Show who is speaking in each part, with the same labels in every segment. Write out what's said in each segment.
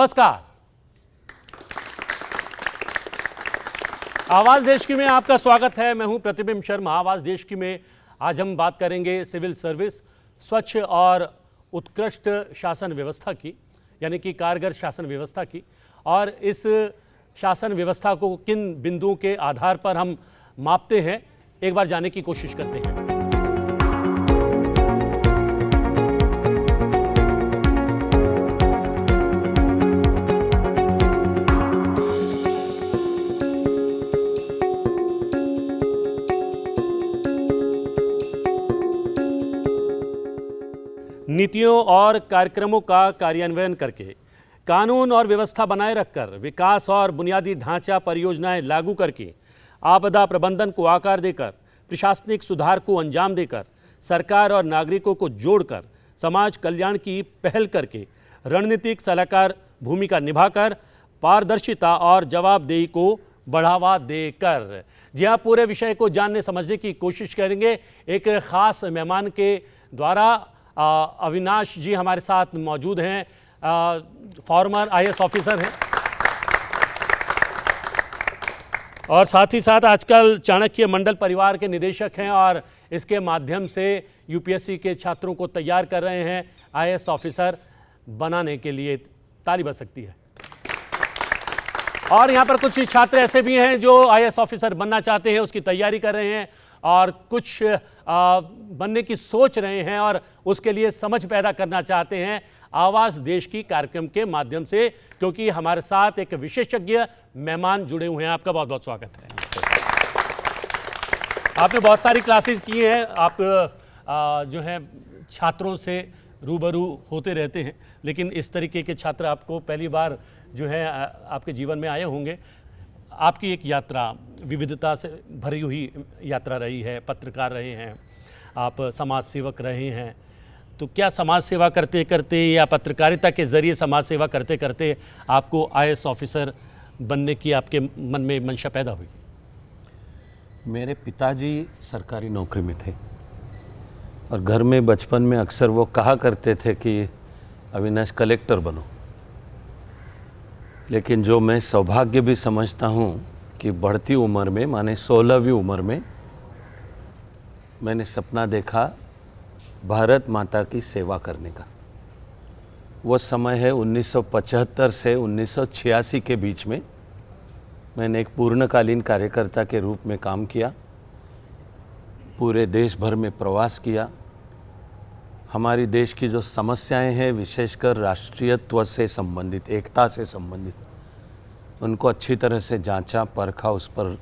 Speaker 1: नमस्कार। आवाज देश की में आपका स्वागत है। मैं हूं प्रतिबिंब शर्मा। आवाज देश की में आज हम बात करेंगे सिविल सर्विस, स्वच्छ और उत्कृष्ट शासन व्यवस्था की, यानी कि कारगर शासन व्यवस्था की। और इस शासन व्यवस्था को किन बिंदुओं के आधार पर हम मापते हैं, एक बार जानने की कोशिश करते हैं। नीतियों और कार्यक्रमों का कार्यान्वयन करके, कानून और व्यवस्था बनाए रखकर, विकास और बुनियादी ढांचा परियोजनाएं लागू करके, आपदा प्रबंधन को आकार देकर, प्रशासनिक सुधार को अंजाम देकर, सरकार और नागरिकों को जोड़कर, समाज कल्याण की पहल करके, रणनीतिक सलाहकार भूमिका निभाकर, पारदर्शिता और जवाबदेही को बढ़ावा देकर। जी हाँ, पूरे विषय को जानने समझने की कोशिश करेंगे एक खास मेहमान के द्वारा। अविनाश जी हमारे साथ मौजूद हैं, फॉर्मर आईएएस ऑफिसर हैं और साथ ही साथ आजकल चाणक्य मंडल परिवार के निदेशक हैं और इसके माध्यम से यूपीएससी के छात्रों को तैयार कर रहे हैं आईएएस ऑफिसर बनाने के लिए। ताली बज सकती है। और यहाँ पर कुछ छात्र ऐसे भी हैं जो आईएएस ऑफिसर बनना चाहते हैं, उसकी तैयारी कर रहे हैं और कुछ बनने की सोच रहे हैं और उसके लिए समझ पैदा करना चाहते हैं आवाज देश की कार्यक्रम के माध्यम से, क्योंकि हमारे साथ एक विशेषज्ञ मेहमान जुड़े हुए हैं। आपका बहुत बहुत स्वागत है। आपने बहुत सारी क्लासेस की हैं, आप जो हैं छात्रों से रूबरू होते रहते हैं, लेकिन इस तरीके के छात्र आपको पहली बार जो है आपके जीवन में आए होंगे। आपकी एक यात्रा विविधता से भरी हुई यात्रा रही है, पत्रकार रहे हैं, आप समाज सेवक रहे हैं। तो क्या समाज सेवा करते करते या पत्रकारिता के ज़रिए समाज सेवा करते करते आपको आईएएस ऑफिसर बनने की आपके मन में मंशा पैदा हुई?
Speaker 2: मेरे पिताजी सरकारी नौकरी में थे और घर में बचपन में अक्सर वो कहा करते थे कि अविनाश कलेक्टर बनो। लेकिन जो मैं सौभाग्य भी समझता हूँ कि बढ़ती उम्र में, माने 16वीं उम्र में, मैंने सपना देखा भारत माता की सेवा करने का। वो समय है 1975 से 1986 के बीच में। मैंने एक पूर्णकालीन कार्यकर्ता के रूप में काम किया, पूरे देश भर में प्रवास किया। हमारी देश की जो समस्याएं हैं, विशेषकर राष्ट्रीयत्व से संबंधित, एकता से संबंधित, उनको अच्छी तरह से जांचा, परखा, उस पर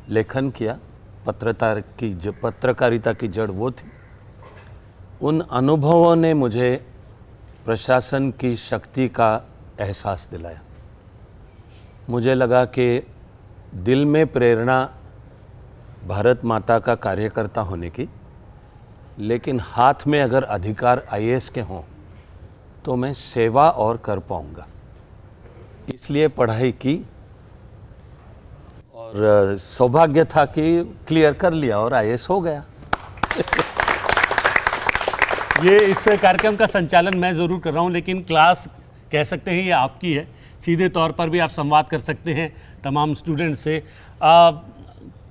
Speaker 2: लेखन किया। पत्रकारिता की जड़ वो थी। उन अनुभवों ने मुझे प्रशासन की शक्ति का एहसास दिलाया। मुझे लगा कि दिल में प्रेरणा भारत माता का कार्यकर्ता होने की, लेकिन हाथ में अगर अधिकार आईएएस के हों तो मैं सेवा और कर पाऊंगा। इसलिए पढ़ाई की और सौभाग्य था कि क्लियर कर लिया और आईएएस हो गया।
Speaker 1: ये इस कार्यक्रम का संचालन मैं ज़रूर कर रहा हूँ, लेकिन क्लास कह सकते हैं ये आपकी है। सीधे तौर पर भी आप संवाद कर सकते हैं तमाम स्टूडेंट्स से।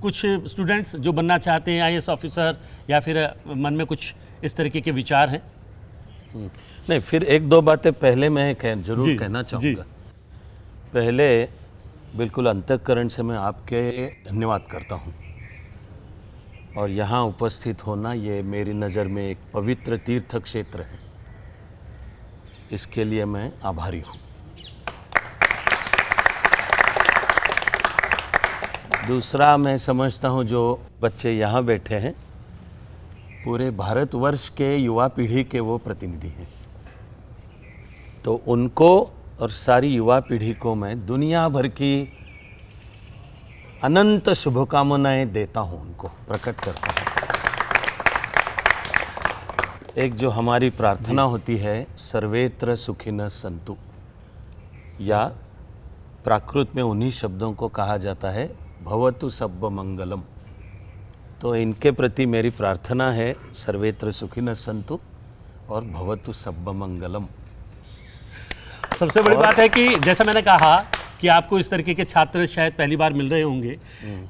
Speaker 1: कुछ स्टूडेंट्स जो बनना चाहते हैं आईएएस ऑफिसर, या फिर मन में कुछ इस तरीके के विचार हैं?
Speaker 2: नहीं, फिर एक दो बातें पहले मैं जरूर कहना चाहूँगा। पहले बिल्कुल अंतःकरण से मैं आपके धन्यवाद करता हूँ, और यहाँ उपस्थित होना ये मेरी नज़र में एक पवित्र तीर्थ क्षेत्र है। इसके लिए मैं आभारी हूँ। दूसरा, मैं समझता हूँ जो बच्चे यहाँ बैठे हैं पूरे भारतवर्ष के युवा पीढ़ी के वो प्रतिनिधि हैं, तो उनको और सारी युवा पीढ़ी को मैं दुनिया भर की अनंत शुभकामनाएं देता हूँ, उनको प्रकट करता हूँ। एक जो हमारी प्रार्थना होती है, सर्वेत्र सुखिनः सन्तु, या प्राकृत में उन्हीं शब्दों को कहा जाता है भवतु सब्ब मंगलम। तो इनके प्रति मेरी प्रार्थना है, सर्वेत्र सुखिनः सन्तु और भवतु सब्ब मंगलम।
Speaker 1: सबसे बड़ी बात है कि जैसा मैंने कहा कि आपको इस तरीके के छात्र शायद पहली बार मिल रहे होंगे,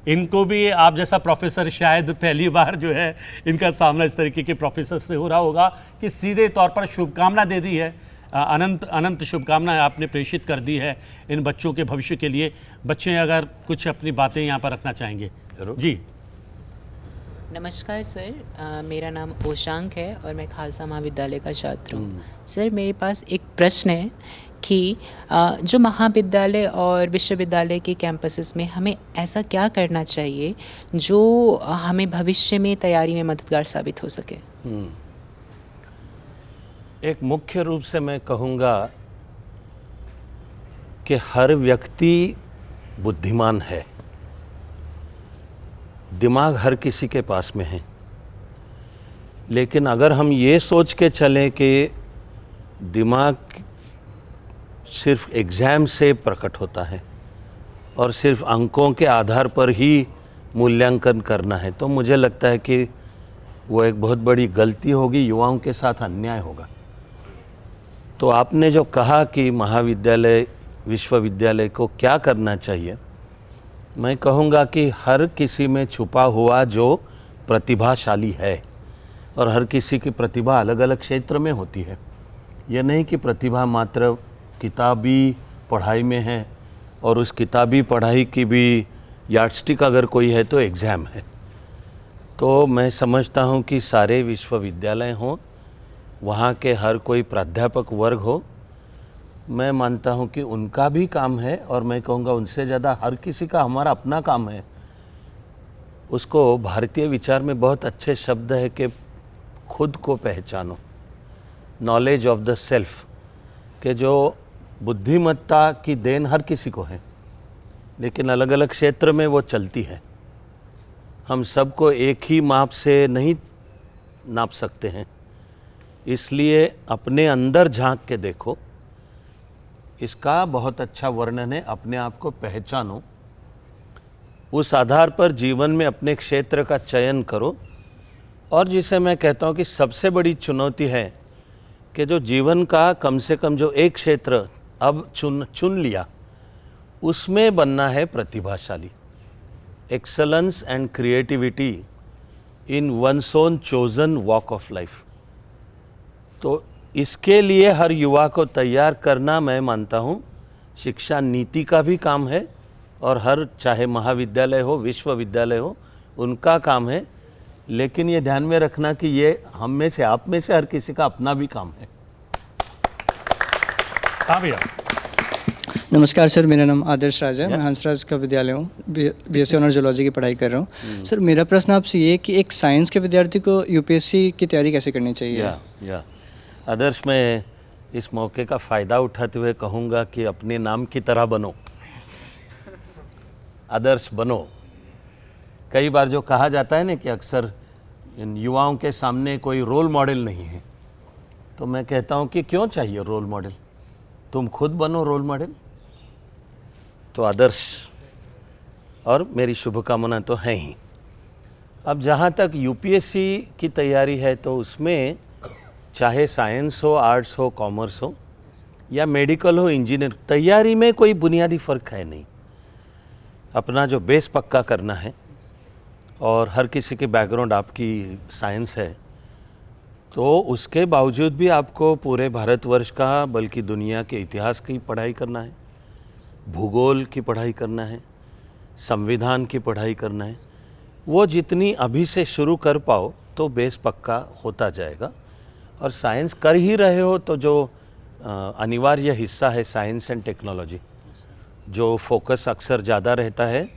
Speaker 1: इनको भी आप जैसा प्रोफेसर शायद पहली बार जो है इनका सामना इस तरीके के प्रोफेसर से हो रहा होगा कि सीधे तौर पर शुभकामना दे दी है, अनंत अनंत शुभकामनाएं आपने प्रेषित कर दी है इन बच्चों के भविष्य के लिए। बच्चे अगर कुछ अपनी बातें यहाँ पर रखना चाहेंगे जी।
Speaker 3: नमस्कार सर, मेरा नाम ओशांक है और मैं खालसा महाविद्यालय का छात्र हूँ। सर मेरे पास एक प्रश्न है कि जो महाविद्यालय और विश्वविद्यालय के कैंपसेस में हमें ऐसा क्या करना चाहिए जो हमें भविष्य में तैयारी में मददगार साबित हो सके।
Speaker 2: एक मुख्य रूप से मैं कहूँगा कि हर व्यक्ति बुद्धिमान है, दिमाग हर किसी के पास में है, लेकिन अगर हम ये सोच के चलें कि दिमाग सिर्फ एग्ज़ाम से प्रकट होता है और सिर्फ अंकों के आधार पर ही मूल्यांकन करना है, तो मुझे लगता है कि वो एक बहुत बड़ी गलती होगी, युवाओं के साथ अन्याय होगा। तो आपने जो कहा कि महाविद्यालय विश्वविद्यालय को क्या करना चाहिए, मैं कहूँगा कि हर किसी में छुपा हुआ जो प्रतिभाशाली है, और हर किसी की प्रतिभा अलग अलग क्षेत्र में होती है, यह नहीं कि प्रतिभा मात्र किताबी पढ़ाई में है और उस किताबी पढ़ाई की भी यार्डस्टिक अगर कोई है तो एग्ज़ाम है। तो मैं समझता हूँ कि सारे विश्वविद्यालय हों, वहाँ के हर कोई प्राध्यापक वर्ग हो, मैं मानता हूँ कि उनका भी काम है, और मैं कहूँगा उनसे ज़्यादा हर किसी का हमारा अपना काम है। उसको भारतीय विचार में बहुत अच्छे शब्द है कि खुद को पहचानो, नॉलेज ऑफ द सेल्फ, कि जो बुद्धिमत्ता की देन हर किसी को है, लेकिन अलग अलग क्षेत्र में वो चलती है। हम सबको एक ही माप से नहीं नाप सकते हैं, इसलिए अपने अंदर झांक के देखो, इसका बहुत अच्छा वर्णन है। अपने आप को पहचानो, उस आधार पर जीवन में अपने क्षेत्र का चयन करो, और जिसे मैं कहता हूँ कि सबसे बड़ी चुनौती है कि जो जीवन का कम से कम जो एक क्षेत्र अब चुन लिया, उसमें बनना है प्रतिभाशाली। Excellence and creativity in one's own chosen walk of life. तो इसके लिए हर युवा को तैयार करना, मैं मानता हूँ, शिक्षा नीति का भी काम है, और हर चाहे महाविद्यालय हो विश्वविद्यालय हो उनका काम है। लेकिन ये ध्यान में रखना कि ये हम में से, आप में से हर किसी का अपना भी काम है।
Speaker 1: हाँ भैया।
Speaker 4: नमस्कार सर, मेरा नाम आदर्श राज है, मैं हंसराज का विद्यालय हूँ, बीएससी ऑनर्स जूलॉजी की पढ़ाई कर रहा हूँ। सर मेरा प्रश्न आपसे ये कि एक साइंस के विद्यार्थी को यूपीएससी की तैयारी कैसे करनी चाहिए।
Speaker 2: आदर्श, मैं इस मौके का फ़ायदा उठाते हुए कहूँगा कि अपने नाम की तरह बनो, आदर्श बनो। कई बार जो कहा जाता है ना कि अक्सर इन युवाओं के सामने कोई रोल मॉडल नहीं है, तो मैं कहता हूँ कि क्यों चाहिए रोल मॉडल, तुम खुद बनो रोल मॉडल। तो आदर्श और मेरी शुभकामना तो हैं ही। अब जहाँ तक यूपीएससी की तैयारी है, तो उसमें चाहे साइंस हो, आर्ट्स हो, कॉमर्स हो, या मेडिकल हो, इंजीनियर, तैयारी में कोई बुनियादी फ़र्क है नहीं। अपना जो बेस पक्का करना है, और हर किसी के बैकग्राउंड आपकी साइंस है, तो उसके बावजूद भी आपको पूरे भारतवर्ष का, बल्कि दुनिया के इतिहास की पढ़ाई करना है, भूगोल की पढ़ाई करना है, संविधान की पढ़ाई करना है। वो जितनी अभी से शुरू कर पाओ तो बेस पक्का होता जाएगा। और साइंस कर ही रहे हो तो जो अनिवार्य हिस्सा है साइंस एंड टेक्नोलॉजी, जो फोकस अक्सर ज़्यादा रहता है,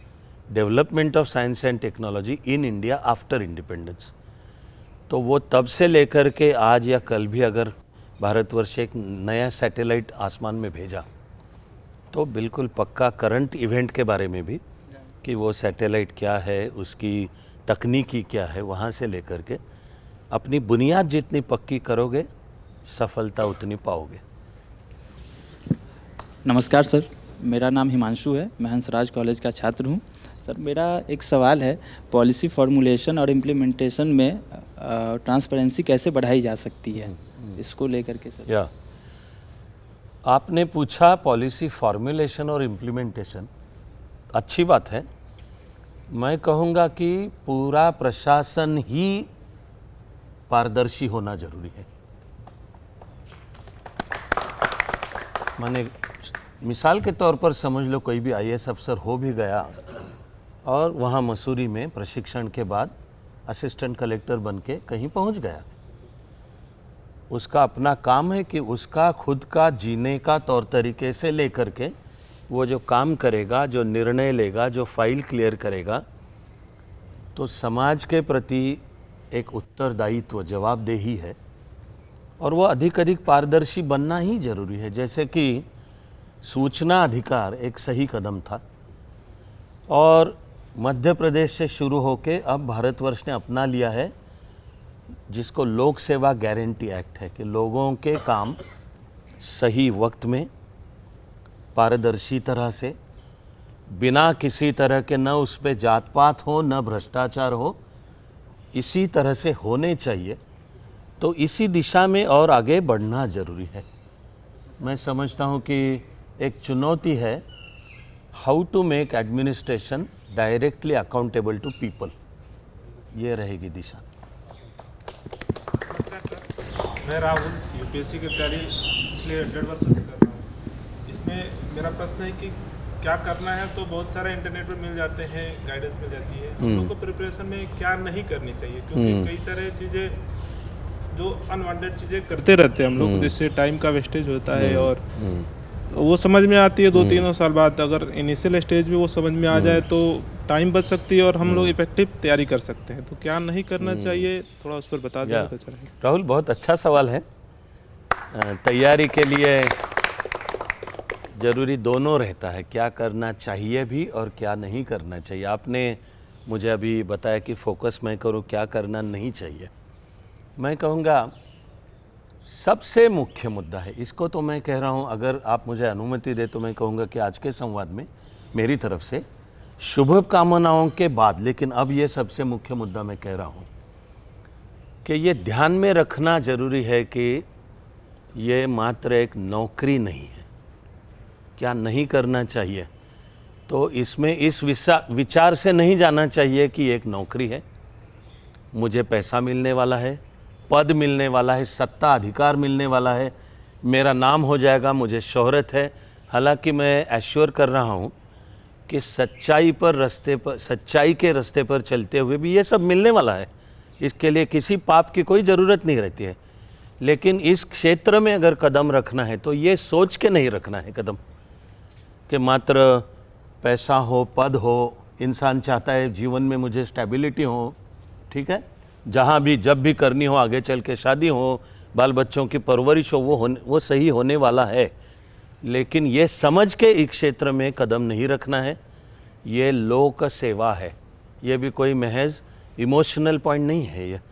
Speaker 2: development of science and technology in India after independence, तो वो तब से लेकर के आज या कल भी अगर भारतवर्ष एक नया सैटेलाइट आसमान में भेजा, तो बिल्कुल पक्का करंट इवेंट के बारे में भी कि वो सैटेलाइट क्या है, उसकी तकनीकी क्या है, वहाँ से लेकर के अपनी बुनियाद जितनी पक्की करोगे, सफलता उतनी पाओगे।
Speaker 5: नमस्कार सर, मेरा नाम हिमांशु है, मैं हंसराज कॉलेज का छात्र हूँ। सर मेरा एक सवाल है, पॉलिसी फॉर्मुलेशन और इम्प्लीमेंटेशन में ट्रांसपेरेंसी कैसे बढ़ाई जा सकती है, इसको लेकर के सर।
Speaker 2: आपने पूछा पॉलिसी फॉर्मुलेशन और इम्प्लीमेंटेशन, अच्छी बात है। मैं कहूँगा कि पूरा प्रशासन ही पारदर्शी होना जरूरी है। माने मिसाल के तौर पर समझ लो, कोई भी आईएएस अफसर हो भी गया और वहाँ मसूरी में प्रशिक्षण के बाद असिस्टेंट कलेक्टर बन के कहीं पहुँच गया, उसका अपना काम है कि उसका खुद का जीने का तौर तरीके से लेकर के वो जो काम करेगा, जो निर्णय लेगा, जो फाइल क्लियर करेगा, तो समाज के प्रति एक उत्तरदायित्व, जवाबदेही है और वो अधिक पारदर्शी बनना ही जरूरी है। जैसे कि सूचना अधिकार एक सही कदम था और मध्य प्रदेश से शुरू होके अब भारतवर्ष ने अपना लिया है जिसको लोक सेवा गारंटी एक्ट है, कि लोगों के काम सही वक्त में पारदर्शी तरह से, बिना किसी तरह के, न उस पर जात पात हो न भ्रष्टाचार हो, इसी तरह से होने चाहिए। तो इसी दिशा में और आगे बढ़ना जरूरी है। मैं समझता हूँ कि एक चुनौती है how to make administration directly accountable to people, ये रहेगी दिशा।
Speaker 6: मैं राहुल यूपीएससी की तैयारी पिछले 1.5 वर्ष से कर रहा हूँ। इसमें मेरा प्रश्न है कि क्या करना है, तो बहुत सारे इंटरनेट पर मिल जाते हैं, गाइडेंस मिल जाती है। हम लोग को प्रिपरेशन में क्या नहीं करनी चाहिए, क्योंकि कई सारे चीज़ें जो अनवांटेड चीज़ें करते रहते हैं हम लोग, जिससे टाइम का वेस्टेज होता है और वो समझ में आती है 2-3 साल बाद। अगर इनिशियल स्टेज में वो समझ में आ जाए तो टाइम बच सकती है और हम लोग इफेक्टिव तैयारी कर सकते हैं। तो क्या नहीं करना चाहिए, थोड़ा उस पर बता दें तो अच्छा रहेगा।
Speaker 2: राहुल, बहुत अच्छा सवाल है। तैयारी के लिए ज़रूरी दोनों रहता है, क्या करना चाहिए भी और क्या नहीं करना चाहिए। आपने मुझे अभी बताया कि फोकस मैं करूं क्या करना नहीं चाहिए। मैं कहूँगा सबसे मुख्य मुद्दा है, इसको तो मैं कह रहा हूँ, अगर आप मुझे अनुमति दे तो मैं कहूँगा कि आज के संवाद में मेरी तरफ से शुभकामनाओं के बाद, लेकिन अब ये सबसे मुख्य मुद्दा मैं कह रहा हूँ कि ये ध्यान में रखना जरूरी है कि ये मात्र एक नौकरी नहीं है। क्या नहीं करना चाहिए, तो इसमें इस विचार से नहीं जाना चाहिए कि एक नौकरी है, मुझे पैसा मिलने वाला है, पद मिलने वाला है, सत्ता अधिकार मिलने वाला है, मेरा नाम हो जाएगा, मुझे शोहरत है। हालांकि मैं एश्योर कर रहा हूँ कि सच्चाई के रास्ते पर चलते हुए भी ये सब मिलने वाला है। इसके लिए किसी पाप की कोई ज़रूरत नहीं रहती है। लेकिन इस क्षेत्र में अगर कदम रखना है तो ये सोच के नहीं रखना है कदम कि मात्र पैसा हो, पद हो। इंसान चाहता है जीवन में मुझे स्टेबिलिटी हो, ठीक है, जहाँ भी जब भी करनी हो, आगे चल के शादी हो, बाल बच्चों की परवरिश हो, वो सही होने वाला है। लेकिन ये समझ के इस क्षेत्र में कदम नहीं रखना है। ये लोक सेवा है, ये भी कोई महज इमोशनल पॉइंट नहीं है।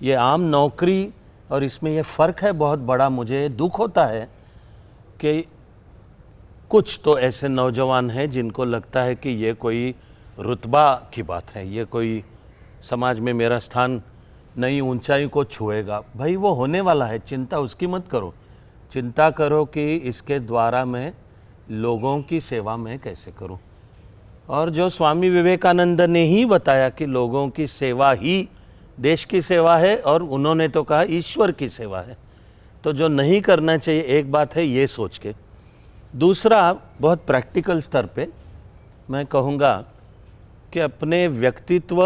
Speaker 2: ये आम नौकरी, और इसमें ये फ़र्क है बहुत बड़ा। मुझे दुख होता है कि कुछ तो ऐसे नौजवान हैं जिनको लगता है कि ये कोई रुतबा की बात है, ये कोई समाज में मेरा स्थान नई ऊंचाई को छुएगा। भाई वो होने वाला है, चिंता उसकी मत करो। चिंता करो कि इसके द्वारा मैं लोगों की सेवा में कैसे करूं। और जो स्वामी विवेकानंद ने ही बताया कि लोगों की सेवा ही देश की सेवा है, और उन्होंने तो कहा ईश्वर की सेवा है। तो जो नहीं करना चाहिए, एक बात है ये सोच के। दूसरा, बहुत प्रैक्टिकल स्तर पे मैं कहूँगा कि अपने व्यक्तित्व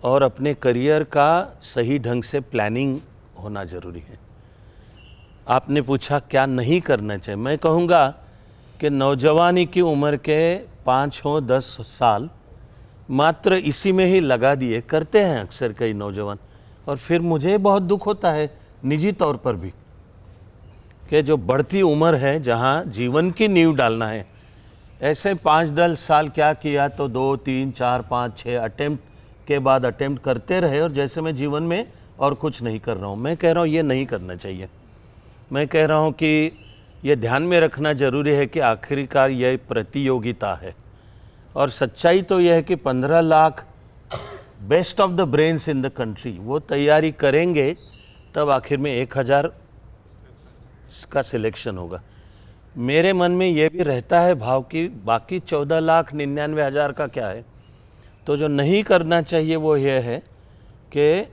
Speaker 2: और अपने करियर का सही ढंग से प्लानिंग होना ज़रूरी है। आपने पूछा क्या नहीं करना चाहिए, मैं कहूँगा कि नौजवानी की उम्र के 5 हो 10 साल मात्र इसी में ही लगा दिए करते हैं अक्सर कई नौजवान। और फिर मुझे बहुत दुख होता है निजी तौर पर भी कि जो बढ़ती उम्र है, जहाँ जीवन की नींव डालना है, ऐसे 5-10 साल क्या किया तो 2, 3, 4, 5, 6 अटेम्प्ट के बाद अटेम्प्ट करते रहे, और जैसे मैं जीवन में और कुछ नहीं कर रहा हूँ। मैं कह रहा हूँ ये नहीं करना चाहिए। मैं कह रहा हूँ कि ये ध्यान में रखना ज़रूरी है कि आखिरकार यह प्रतियोगिता है, और सच्चाई तो यह है कि 15 lakh best of the brains in the country वो तैयारी करेंगे, तब आखिर में 1000 का सिलेक्शन होगा। मेरे मन में ये भी रहता है भाव कि बाकी 14,99,000 का क्या है। तो जो नहीं करना चाहिए वो ये है कि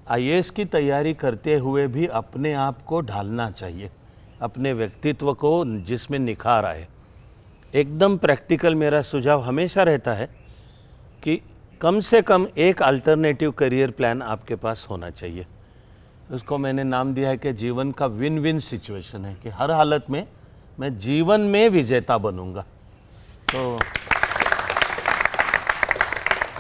Speaker 2: आईएएस की तैयारी करते हुए भी अपने आप को ढालना चाहिए, अपने व्यक्तित्व को जिसमें निखार आए। एकदम प्रैक्टिकल मेरा सुझाव हमेशा रहता है कि कम से कम एक अल्टरनेटिव करियर प्लान आपके पास होना चाहिए। उसको मैंने नाम दिया है कि जीवन का विन विन सिचुएशन है, कि हर हालत में मैं जीवन में विजेता बनूंगा। तो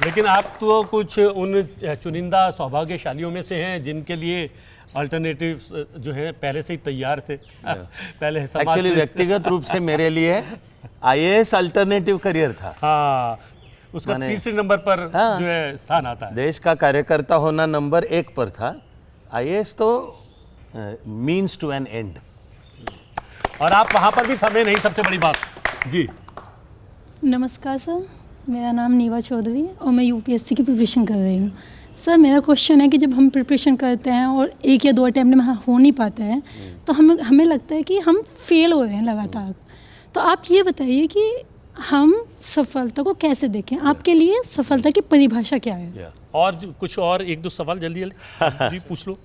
Speaker 1: लेकिन आप तो कुछ उन चुनिंदा सौभाग्यशालियों में से हैं जिनके लिए अल्टरनेटिव्स जो हैं पहले से ही तैयार थे। पहले समाज
Speaker 2: एक्चुअली
Speaker 1: से-
Speaker 2: व्यक्तिगत रूप से मेरे लिए आईएएस अल्टरनेटिव करियर था।
Speaker 1: हाँ, उसका
Speaker 2: माने-
Speaker 1: तीसरे नंबर पर
Speaker 2: हाँ।
Speaker 1: जो है स्थान आता है।
Speaker 2: देश का कार्यकर्ता होना नंबर 1 पर था, आईएएस तो मीन्स टू एन एंड।
Speaker 1: और आप वहाँ पर भी थमे नहीं, सबसे बड़ी बात। जी,
Speaker 7: नमस्कार सर, मेरा नाम नीवा चौधरी है और मैं यूपीएससी की प्रिपरेशन कर रही हूँ। सर मेरा क्वेश्चन है कि जब हम प्रिपरेशन करते हैं और एक या दो अटैम्प्ट में हो नहीं पाता है तो हमें लगता है कि हम फेल हो रहे हैं लगातार। तो आप ये बताइए कि हम सफलता को कैसे देखें? आपके लिए सफलता की परिभाषा क्या है?
Speaker 1: और कुछ और एक दो सवाल जल्दी जल्दी जी पूछ लो,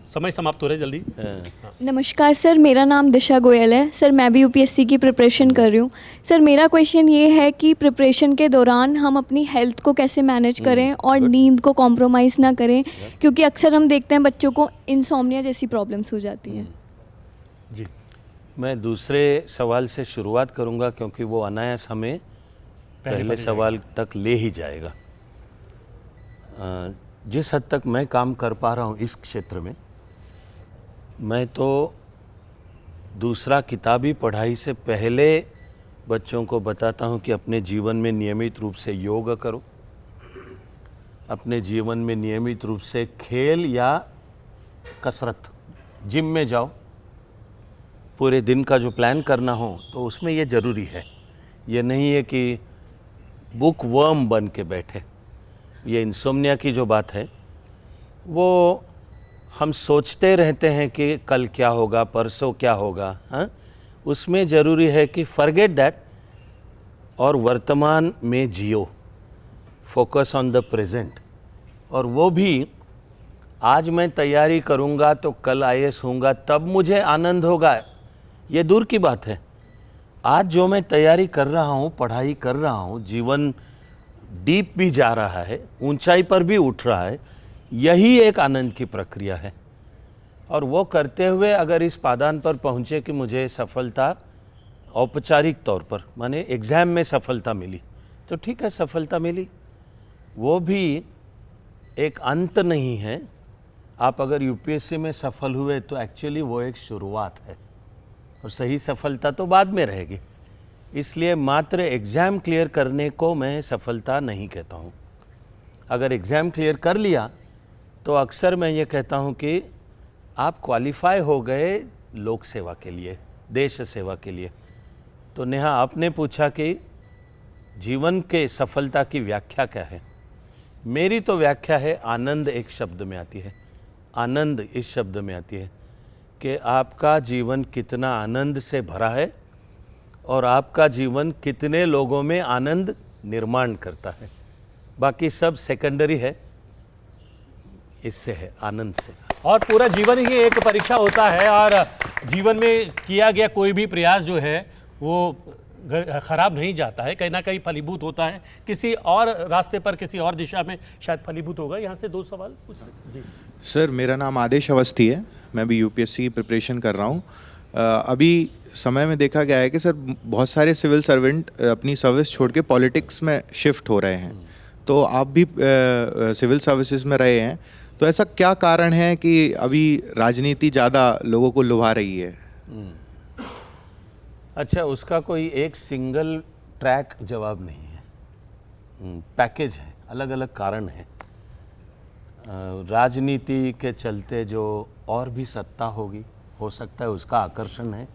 Speaker 1: समय समाप्त हो रहा है, जल्दी।
Speaker 8: नमस्कार सर, मेरा नाम दिशा गोयल है। सर मैं भी यूपीएससी की प्रिपरेशन कर रही हूँ। सर मेरा क्वेश्चन ये है कि प्रिपरेशन के दौरान हम अपनी हेल्थ को कैसे मैनेज करें और नींद को कॉम्प्रोमाइज़ ना करें, क्योंकि अक्सर हम देखते हैं बच्चों को इंसोम्निया जैसी प्रॉब्लम्स हो जाती हैं।
Speaker 1: जी,
Speaker 2: मैं दूसरे सवाल से शुरुआत करूंगा क्योंकि वो अनायास हमें पहले सवाल तक ले ही जाएगा। जिस हद तक मैं काम कर पा रहा हूँ इस क्षेत्र में, मैं तो दूसरा किताबी पढ़ाई से पहले बच्चों को बताता हूँ कि अपने जीवन में नियमित रूप से योग करो, अपने जीवन में नियमित रूप से खेल या कसरत, जिम में जाओ, पूरे दिन का जो प्लान करना हो तो उसमें ये ज़रूरी है। ये नहीं है कि बुक वर्म बन के बैठे। ये इंसोम्निया की जो बात है वो हम सोचते रहते हैं कि कल क्या होगा, परसों क्या होगा। हाँ, उसमें ज़रूरी है कि फॉरगेट दैट और वर्तमान में जियो, फोकस ऑन द प्रेजेंट। और वो भी आज मैं तैयारी करूँगा तो कल आईएएस होऊंगा तब मुझे आनंद होगा, ये दूर की बात है। आज जो मैं तैयारी कर रहा हूँ, पढ़ाई कर रहा हूँ, जीवन डीप भी जा रहा है, ऊंचाई पर भी उठ रहा है, यही एक आनंद की प्रक्रिया है। और वो करते हुए अगर इस पादान पर पहुँचे कि मुझे सफलता औपचारिक तौर पर, माने एग्ज़ाम में सफलता मिली, तो ठीक है, सफलता मिली, वो भी एक अंत नहीं है। आप अगर यूपीएससी में सफल हुए तो एक्चुअली वो एक शुरुआत है और सही सफलता तो बाद में रहेगी। इसलिए मात्र एग्ज़ाम क्लियर करने को मैं सफलता नहीं कहता हूँ। अगर एग्ज़ाम क्लियर कर लिया तो अक्सर मैं ये कहता हूँ कि आप क्वालिफाई हो गए लोक सेवा के लिए, देश सेवा के लिए। तो नेहा, आपने पूछा कि जीवन के सफलता की व्याख्या क्या है। मेरी तो व्याख्या है, आनंद एक शब्द में आती है। आनंद इस शब्द में आती है कि आपका जीवन कितना आनंद से भरा है और आपका जीवन कितने लोगों में आनंद निर्माण करता है। बाकी सब सेकेंडरी है, इससे है, आनंद से।
Speaker 1: और पूरा जीवन ही एक परीक्षा होता है और जीवन में किया गया कोई भी प्रयास जो है वो खराब नहीं जाता है, कहीं ना कहीं फलीभूत होता है, किसी और रास्ते पर, किसी और दिशा में शायद फलीभूत होगा। यहाँ से दो सवाल पूछ जी।
Speaker 9: सर मेरा नाम आदेश अवस्थी है, मैं भी यूपीएससी की प्रिपरेशन कर रहा हूँ। अभी समय में देखा गया है कि सर बहुत सारे सिविल सर्वेंट अपनी सर्विस छोड़ के पॉलिटिक्स में शिफ्ट हो रहे हैं, तो आप भी सिविल सर्विसेज में रहे हैं, तो ऐसा क्या कारण है कि अभी राजनीति ज़्यादा लोगों को लुभा रही है?
Speaker 2: अच्छा, उसका कोई एक सिंगल ट्रैक जवाब नहीं है, पैकेज है, अलग अलग कारण है। राजनीति के चलते जो और भी सत्ता होगी, हो सकता है उसका आकर्षण है,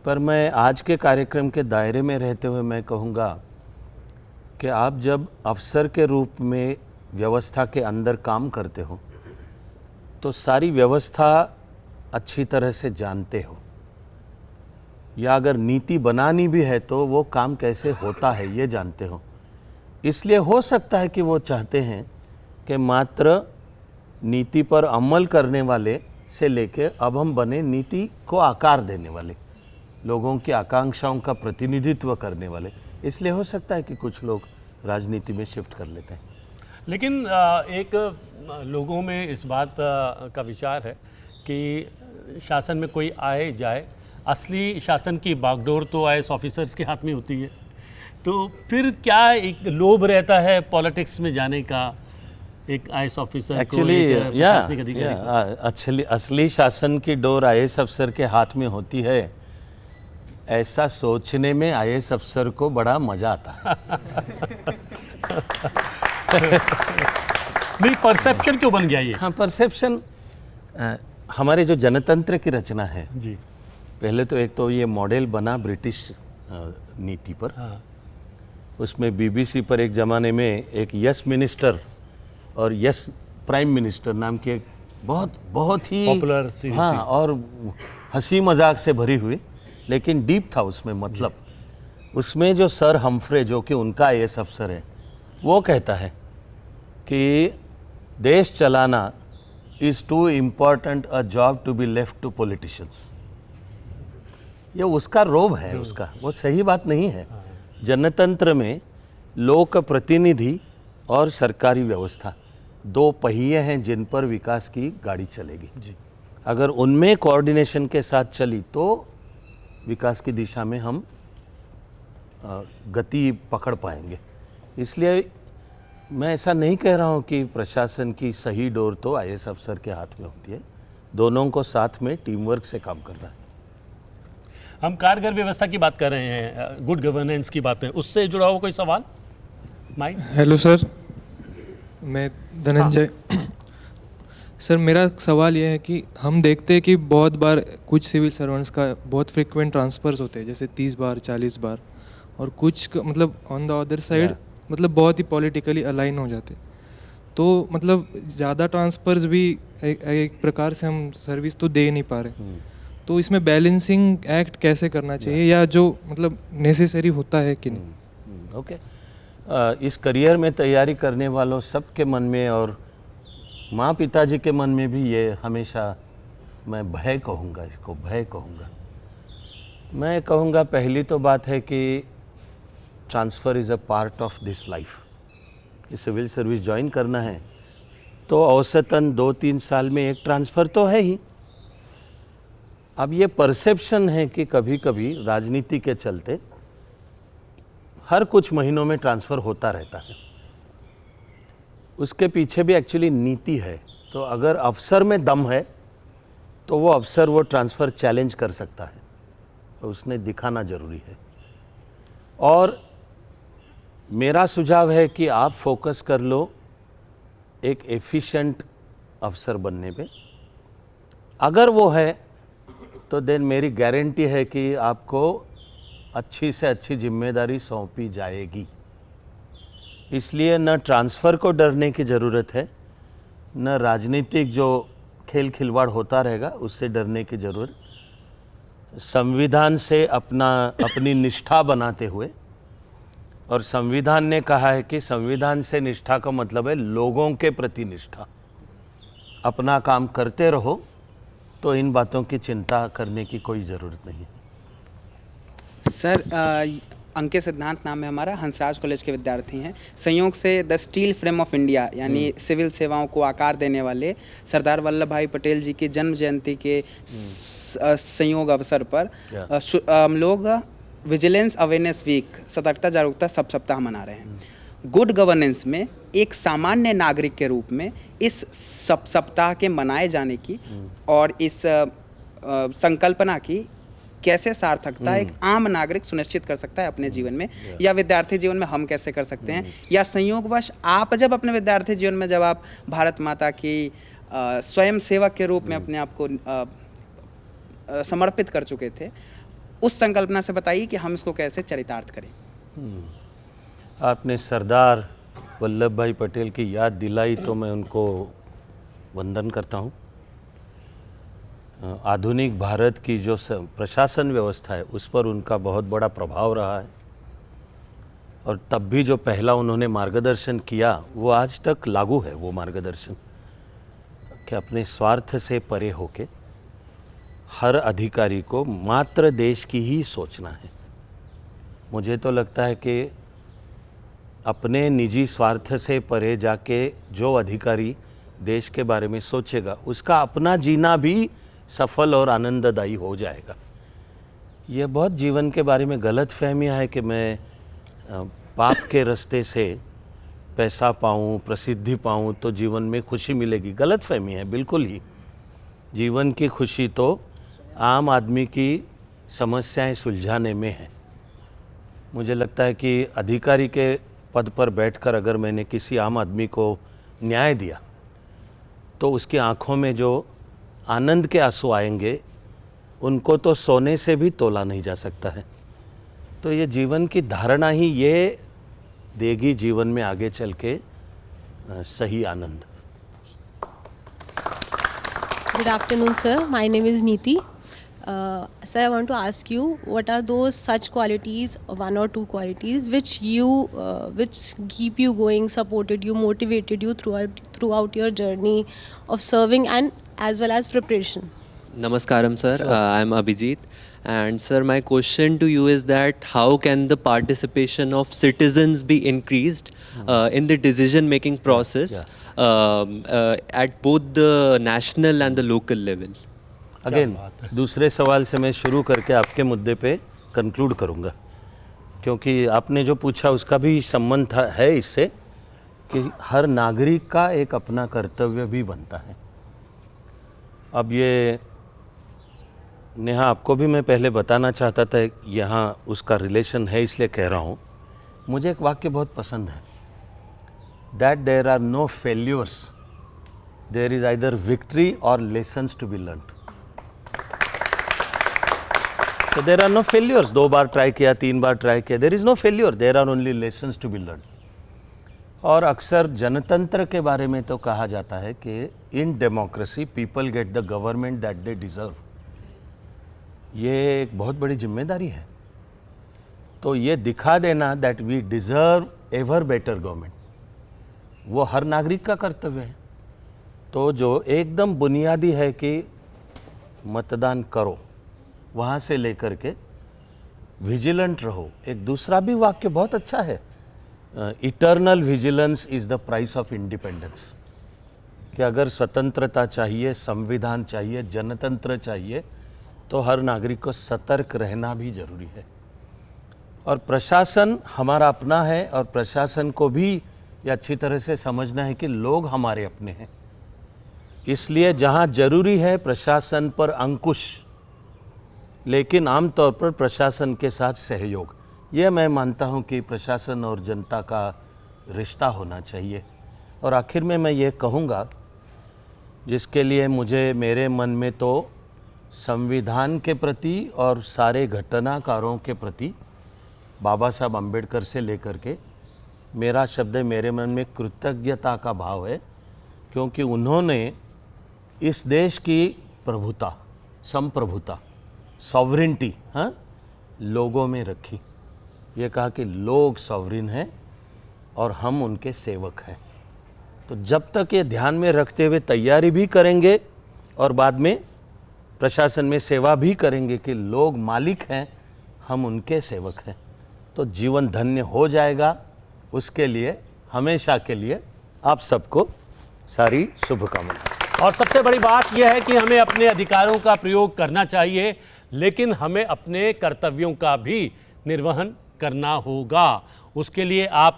Speaker 2: पर मैं आज के कार्यक्रम के दायरे में रहते हुए मैं कहूँगा कि आप जब अफसर के रूप में व्यवस्था के अंदर काम करते हो तो सारी व्यवस्था अच्छी तरह से जानते हो। या अगर नीति बनानी भी है तो वो काम कैसे होता है ये जानते हो। इसलिए हो सकता है कि वो चाहते हैं कि मात्र नीति पर अमल करने वाले से लेके अब हम बने नीति को आकार देने वाले, लोगों की आकांक्षाओं का प्रतिनिधित्व करने वाले। इसलिए हो सकता है कि कुछ लोग राजनीति में शिफ्ट कर लेते हैं।
Speaker 1: लेकिन एक लोगों में इस बात का विचार है कि शासन में कोई आए जाए, असली शासन की बागडोर तो IAS ऑफिसर्स के हाथ में होती है, तो फिर क्या एक लोभ रहता है पॉलिटिक्स में जाने का एक IAS ऑफिसर को,
Speaker 2: एक्चुअली
Speaker 1: एक प्रशासनिक अधिकारी को?
Speaker 2: असली शासन की डोर IAS अफसर के हाथ में होती है, ऐसा सोचने में IAS अफसर को बड़ा मजा आता है।
Speaker 1: नहीं, परसेप्शन क्यों बन गया ये?
Speaker 2: हाँ, परसेप्शन हमारे जो जनतंत्र की रचना है
Speaker 1: जी,
Speaker 2: पहले तो एक तो ये मॉडल बना ब्रिटिश नीति पर।
Speaker 1: हाँ,
Speaker 2: उसमें BBC पर एक ज़माने में एक यस मिनिस्टर और यस प्राइम मिनिस्टर नाम की एक बहुत ही
Speaker 1: पॉपुलर सीरीज
Speaker 2: हाँ
Speaker 1: थी।
Speaker 2: और हंसी मजाक से भरी हुई, लेकिन डीप था उसमें मतलब। उसमें जो सर हम्फ्रे जो कि उनका IAS अफसर है, वो कहता है कि देश चलाना is too important a job to be left to politicians. ये उसका रोब है, उसका, वो सही बात नहीं है। जनतंत्र में लोक प्रतिनिधि और सरकारी व्यवस्था दो पहिए हैं जिन पर विकास की गाड़ी चलेगी।
Speaker 1: जी,
Speaker 2: अगर उनमें कोऑर्डिनेशन के साथ चली तो विकास की दिशा में हम गति पकड़ पाएंगे। इसलिए मैं ऐसा नहीं कह रहा हूँ कि प्रशासन की सही डोर तो IAS अफसर के हाथ में होती है, दोनों को साथ में टीम वर्क से काम करना है।
Speaker 1: हम कारगर व्यवस्था की बात कर रहे हैं, गुड गवर्नेंस की बात है, उससे जुड़ा हुआ कोई सवाल? माइक।
Speaker 10: हेलो सर, मैं धनंजय। सर, मेरा सवाल यह है कि हम देखते हैं कि बहुत बार कुछ सिविल सर्वेंट्स का बहुत फ्रिक्वेंट ट्रांसफर्स होते हैं, जैसे 30 बार 40 बार, और कुछ मतलब ऑन द अदर साइड मतलब बहुत ही पॉलिटिकली अलाइन हो जाते। तो मतलब ज़्यादा ट्रांसफर्स भी एक प्रकार से हम सर्विस तो दे नहीं पा रहे। तो इसमें बैलेंसिंग एक्ट कैसे करना चाहिए, या जो मतलब नेसेसरी होता है कि नहीं?
Speaker 2: ओके, इस करियर में तैयारी करने वालों सबके मन में और माँ पिताजी के मन में भी ये हमेशा, मैं भय कहूँगा, इसको भय कहूँगा। मैं कहूँगा पहली तो बात है कि transfer is a part of this life. ये सिविल सर्विस ज्वाइन करना है तो औसतन 2-3 साल में एक ट्रांसफ़र तो है ही। अब ये परसेप्शन है कि कभी कभी राजनीति के चलते हर कुछ महीनों में ट्रांसफ़र होता रहता है, उसके पीछे भी एक्चुअली नीति है। तो अगर अफसर में दम है तो वो अफसर वो ट्रांसफ़र चैलेंज कर सकता है, तो उसने दिखाना ज़रूरी है। और मेरा सुझाव है कि आप फोकस कर लो एक एफिशिएंट अफसर बनने पे। अगर वो है तो देन मेरी गारंटी है कि आपको अच्छी से अच्छी जिम्मेदारी सौंपी जाएगी। इसलिए न ट्रांसफ़र को डरने की ज़रूरत है, न राजनीतिक जो खेल खिलवाड़ होता रहेगा उससे डरने की ज़रूरत। संविधान से अपनी निष्ठा बनाते हुए, और संविधान ने कहा है कि संविधान से निष्ठा का मतलब है लोगों के प्रति निष्ठा। अपना काम करते रहो तो इन बातों की चिंता करने की कोई ज़रूरत नहीं है।
Speaker 11: सर, अंकित सिद्धांत नाम है हमारा, हंसराज कॉलेज के विद्यार्थी हैं। संयोग से the steel frame of India यानी सिविल सेवाओं को आकार देने वाले सरदार वल्लभ भाई पटेल जी की जन्म जयंती के संयोग अवसर पर हम लोग विजिलेंस अवेयरनेस वीक, सतर्कता जागरूकता सप्ताह मना रहे हैं। गुड गवर्नेंस में एक सामान्य नागरिक के रूप में इस सप्ताह के मनाए जाने की और इस संकल्पना की कैसे सार्थकता एक आम नागरिक सुनिश्चित कर सकता है अपने जीवन में, या विद्यार्थी जीवन में हम कैसे कर सकते हैं, या संयोगवश आप जब अपने विद्यार्थी जीवन में जब आप भारत माता की स्वयं सेवक के रूप में अपने आप को समर्पित कर चुके थे, उस संकल्पना से बताइए कि हम इसको कैसे चरितार्थ करें।
Speaker 2: आपने सरदार वल्लभ भाई पटेल की याद दिलाई तो मैं उनको वंदन करता हूँ। आधुनिक भारत की जो प्रशासन व्यवस्था है उस पर उनका बहुत बड़ा प्रभाव रहा है। और तब भी जो पहला उन्होंने मार्गदर्शन किया वो आज तक लागू है, वो मार्गदर्शन कि अपने स्वार्थ से परे होके हर अधिकारी को मात्र देश की ही सोचना है। मुझे तो लगता है कि अपने निजी स्वार्थ से परे जाके जो अधिकारी देश के बारे में सोचेगा उसका अपना जीना भी सफल और आनंददायी हो जाएगा। ये बहुत जीवन के बारे में गलत फहमियाँ है कि मैं पाप के रास्ते से पैसा पाऊँ, प्रसिद्धि पाऊँ तो जीवन में खुशी मिलेगी। गलत फहमी है बिल्कुल ही। जीवन की खुशी तो आम आदमी की समस्याएं सुलझाने में है। मुझे लगता है कि अधिकारी के पद पर बैठकर अगर मैंने किसी आम आदमी को न्याय दिया तो उसकी आंखों में जो आनंद के आंसू आएंगे उनको तो सोने से भी तोला नहीं जा सकता है। तो ये जीवन की धारणा ही ये देगी जीवन में आगे चल के सही आनंद।
Speaker 12: Good afternoon, sir. My name is Neeti. Sir, I want to ask you, what are those such qualities, one or two qualities, which keep you going, supported you, motivated you throughout your journey of serving and as well as preparation?
Speaker 13: Namaskaram, sir. I am Abhijit. And sir, my question to you is that how can the participation of citizens be increased in the decision-making process at both the national and the local level?
Speaker 2: Again दूसरे सवाल से मैं शुरू करके आपके मुद्दे पे conclude करूँगा, क्योंकि आपने जो पूछा उसका भी संबंध है इससे कि हर नागरिक का एक अपना कर्तव्य भी बनता है। अब ये नेहा आपको भी मैं पहले बताना चाहता था, यहाँ उसका रिलेशन है इसलिए कह रहा हूँ। मुझे एक वाक्य बहुत पसंद है, that there are no failures, there is either victory or lessons to be learned. So there are no failures. 2 बार ट्राई किया, 3 बार ट्राई किया, there is no failure, there are only lessons to be learned. और अक्सर जनतंत्र के बारे में तो कहा जाता है कि in democracy people get the government that they deserve. ये एक बहुत बड़ी जिम्मेदारी है। तो ये दिखा देना that we deserve ever better government, वो हर नागरिक का कर्तव्य है। तो जो एकदम बुनियादी है कि मतदान करो, वहाँ से लेकर के विजिलेंट रहो। एक दूसरा भी वाक्य बहुत अच्छा है, eternal vigilance is the price of independence, कि अगर स्वतंत्रता चाहिए, संविधान चाहिए, जनतंत्र चाहिए तो हर नागरिक को सतर्क रहना भी जरूरी है। और प्रशासन हमारा अपना है और प्रशासन को भी ये अच्छी तरह से समझना है कि लोग हमारे अपने हैं। इसलिए जहाँ जरूरी है प्रशासन पर अंकुश, लेकिन आमतौर पर प्रशासन के साथ सहयोग, ये मैं मानता हूँ कि प्रशासन और जनता का रिश्ता होना चाहिए। और आखिर में मैं ये कहूँगा, जिसके लिए मुझे मेरे मन में तो संविधान के प्रति और सारे घटनाकारों के प्रति बाबा साहब अम्बेडकर से लेकर के मेरा शब्द है, मेरे मन में कृतज्ञता का भाव है, क्योंकि उन्होंने इस देश की प्रभुता, संप्रभुता, सॉवरेंटी लोगों में रखी। ये कहा कि लोग सॉवरेन हैं और हम उनके सेवक हैं। तो जब तक ये ध्यान में रखते हुए तैयारी भी करेंगे और बाद में प्रशासन में सेवा भी करेंगे कि लोग मालिक हैं, हम उनके सेवक हैं, तो जीवन धन्य हो जाएगा। उसके लिए हमेशा के लिए आप सबको सारी शुभकामनाएं।
Speaker 1: और सबसे बड़ी बात यह है कि हमें अपने अधिकारों का प्रयोग करना चाहिए, लेकिन हमें अपने कर्तव्यों का भी निर्वहन करना होगा। उसके लिए आप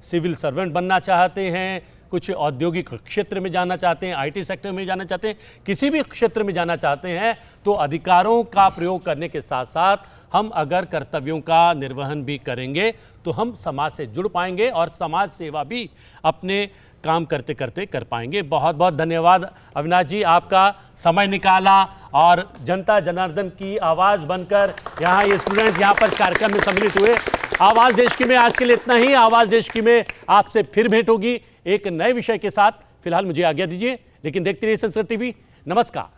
Speaker 1: सिविल सर्वेंट बनना चाहते हैं, कुछ औद्योगिक क्षेत्र में जाना चाहते हैं, आईटी सेक्टर में जाना चाहते हैं, किसी भी क्षेत्र में जाना चाहते हैं, तो अधिकारों का प्रयोग करने के साथ साथ हम अगर कर्तव्यों का निर्वहन भी करेंगे तो हम समाज से जुड़ पाएंगे और समाज सेवा भी अपने काम करते करते कर पाएंगे। बहुत बहुत धन्यवाद अविनाश जी, आपका समय निकाला और जनता जनार्दन की आवाज़ बनकर यहाँ ये स्टूडेंट यहाँ पर कार्यक्रम में सम्मिलित हुए। आवाज़ देश की में आज के लिए इतना ही। आवाज़ देश की में आपसे फिर भेंट होगी एक नए विषय के साथ। फिलहाल मुझे आज्ञा दीजिए, लेकिन देखते रहिए संस्कृत टीवी। नमस्कार।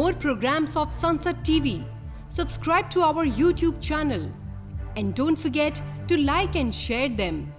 Speaker 14: more programs of Sansad TV, subscribe to our YouTube channel and don't forget to like and share them.